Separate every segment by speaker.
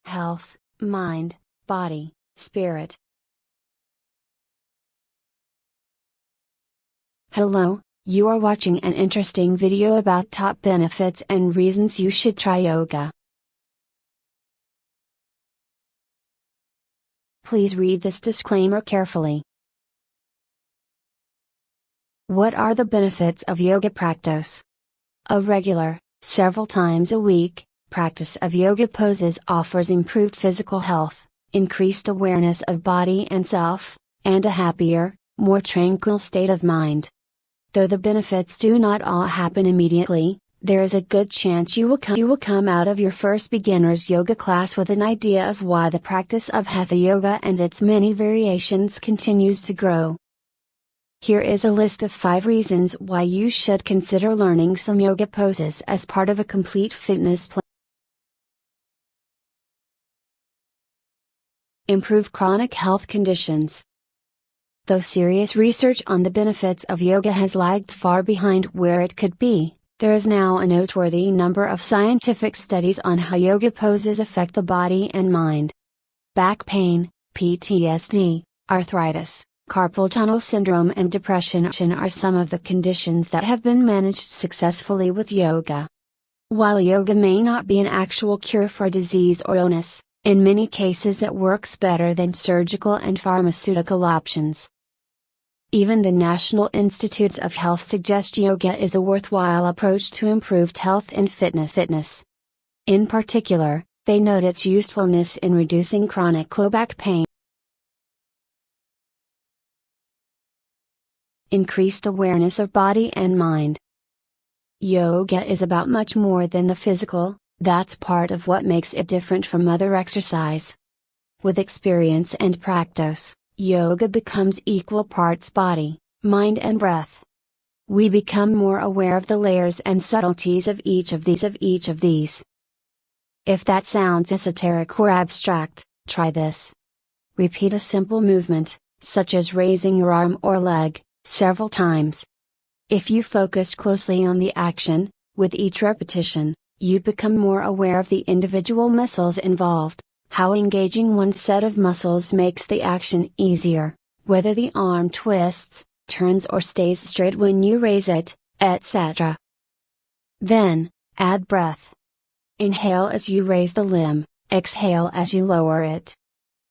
Speaker 1: health, mind, body, spirit. Hello, you are watching an interesting video about top benefits and reasons you should try yoga. Please read this disclaimer carefully. What are the benefits of yoga practice? A regular, several times a week, practice of yoga poses offers improved physical health, increased awareness of body and self, and a happier, more tranquil state of mind. Though the benefits do not all happen immediately, there is a good chance you will come out of your first beginner's yoga class with an idea of why the practice of Hatha Yoga and its many variations continues to grow. Here is a list of 5 reasons why you should consider learning some yoga poses as part of a complete fitness plan. Improve chronic health conditions. Though serious research on the benefits of yoga has lagged far behind where it could be, there is now a noteworthy number of scientific studies on how yoga poses affect the body and mind. Back pain, PTSD, arthritis, carpal tunnel syndrome and depression are some of the conditions that have been managed successfully with yoga. While yoga may not be an actual cure for disease or illness, in many cases it works better than surgical and pharmaceutical options. Even the National Institutes of Health suggest yoga is a worthwhile approach to improved health and fitness. In particular, they note its usefulness in reducing chronic low back pain. Increased awareness of body and mind. Yoga is about much more than the physical, that's part of what makes it different from other exercise. With experience and practice, yoga becomes equal parts body, mind and breath. We become more aware of the layers and subtleties of each of these. If that sounds esoteric or abstract, try this. Repeat a simple movement, such as raising your arm or leg, several times. If you focus closely on the action, with each repetition, you become more aware of the individual muscles involved, how engaging one set of muscles makes the action easier, whether the arm twists, turns or stays straight when you raise it, etc. Then, add breath. Inhale as you raise the limb, exhale as you lower it.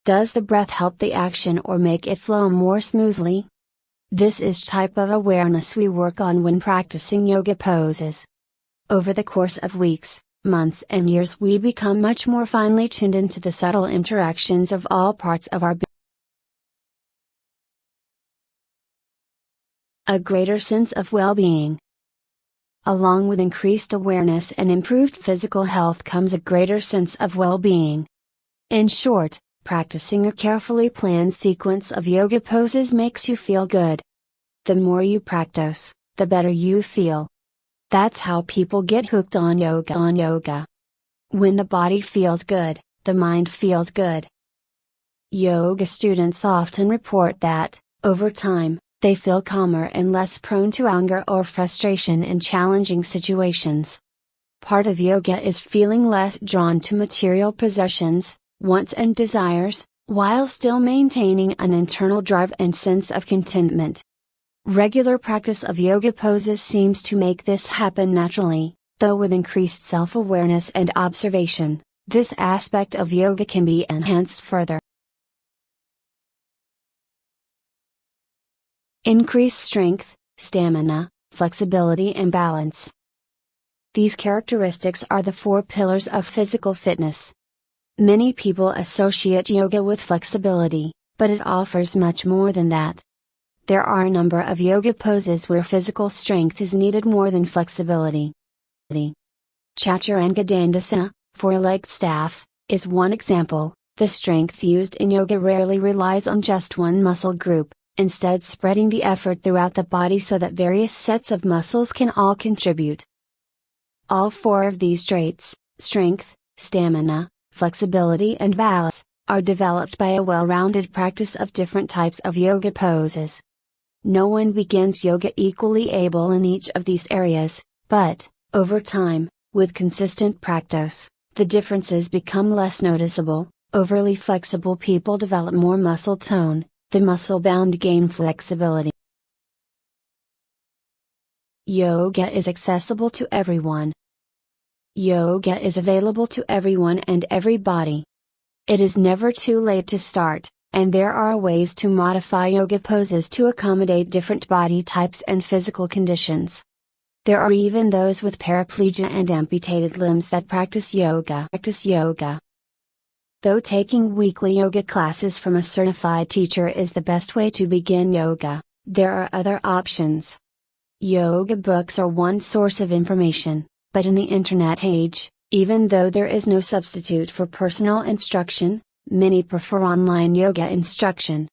Speaker 1: Does the breath help the action or make it flow more smoothly? This is type of awareness we work on when practicing yoga poses. Over the course of weeks, months and years we become much more finely tuned into the subtle interactions of all parts of our being. A greater sense of well-being. Along with increased awareness and improved physical health comes a greater sense of well-being. In short, practicing a carefully planned sequence of yoga poses makes you feel good. The more you practice, the better you feel. That's how people get hooked on yoga. When the body feels good, the mind feels good. Yoga students often report that, over time, they feel calmer and less prone to anger or frustration in challenging situations. Part of yoga is feeling less drawn to material possessions, wants and desires, while still maintaining an internal drive and sense of contentment. Regular practice of yoga poses seems to make this happen naturally, though with increased self-awareness and observation, this aspect of yoga can be enhanced further. Increased strength, stamina, flexibility and balance. These characteristics are the 4 pillars of physical fitness. Many people associate yoga with flexibility, but it offers much more than that. There are a number of yoga poses where physical strength is needed more than flexibility. Chaturanga Dandasana, 4-legged staff, is one example. The strength used in yoga rarely relies on just one muscle group, instead spreading the effort throughout the body so that various sets of muscles can all contribute. All 4 of these traits, strength, stamina, flexibility and balance, are developed by a well-rounded practice of different types of yoga poses. No one begins yoga equally able in each of these areas, but, over time, with consistent practice, the differences become less noticeable. Overly flexible people develop more muscle tone, the muscle bound gain flexibility. Yoga is accessible to everyone. Yoga is available to everyone and everybody. It is never too late to start, and there are ways to modify yoga poses to accommodate different body types and physical conditions. There are even those with paraplegia and amputated limbs that practice yoga. Though taking weekly yoga classes from a certified teacher is the best way to begin yoga, there are other options. Yoga books are one source of information, but in the internet age, even though there is no substitute for personal instruction, many prefer online yoga instruction.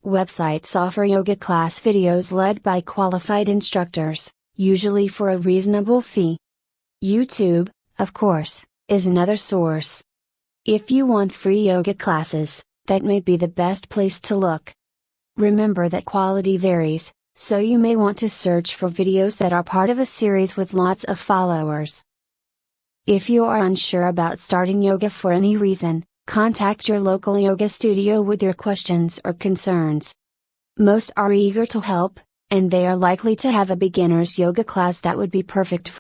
Speaker 1: Websites offer yoga class videos led by qualified instructors, usually for a reasonable fee. YouTube, of course, is another source. If you want free yoga classes, that may be the best place to look. Remember that quality varies, so you may want to search for videos that are part of a series with lots of followers. If you are unsure about starting yoga for any reason, contact your local yoga studio with your questions or concerns. Most are eager to help, and they are likely to have a beginner's yoga class that would be perfect for.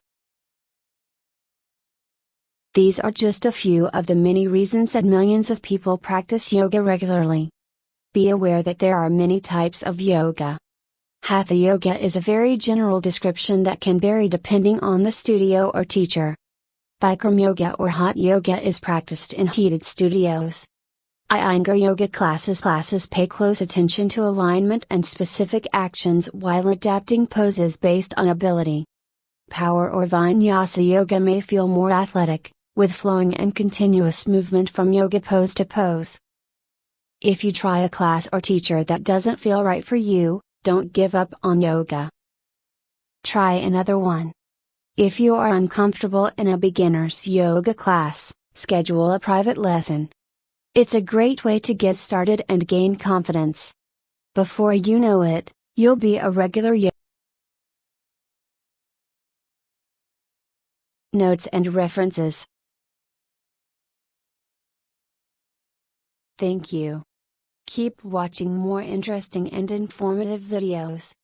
Speaker 1: These are just a few of the many reasons that millions of people practice yoga regularly. Be aware that there are many types of yoga. Hatha yoga is a very general description that can vary depending on the studio or teacher. Bikram yoga or hot yoga is practiced in heated studios. Iyengar yoga classes pay close attention to alignment and specific actions while adapting poses based on ability. Power or vinyasa yoga may feel more athletic, with flowing and continuous movement from yoga pose to pose. If you try a class or teacher that doesn't feel right for you, don't give up on yoga. Try another one. If you are uncomfortable in a beginner's yoga class, schedule a private lesson. It's a great way to get started and gain confidence. Before you know it, you'll be a regular yoga. Notes and references. Thank you. Keep watching more interesting and informative videos.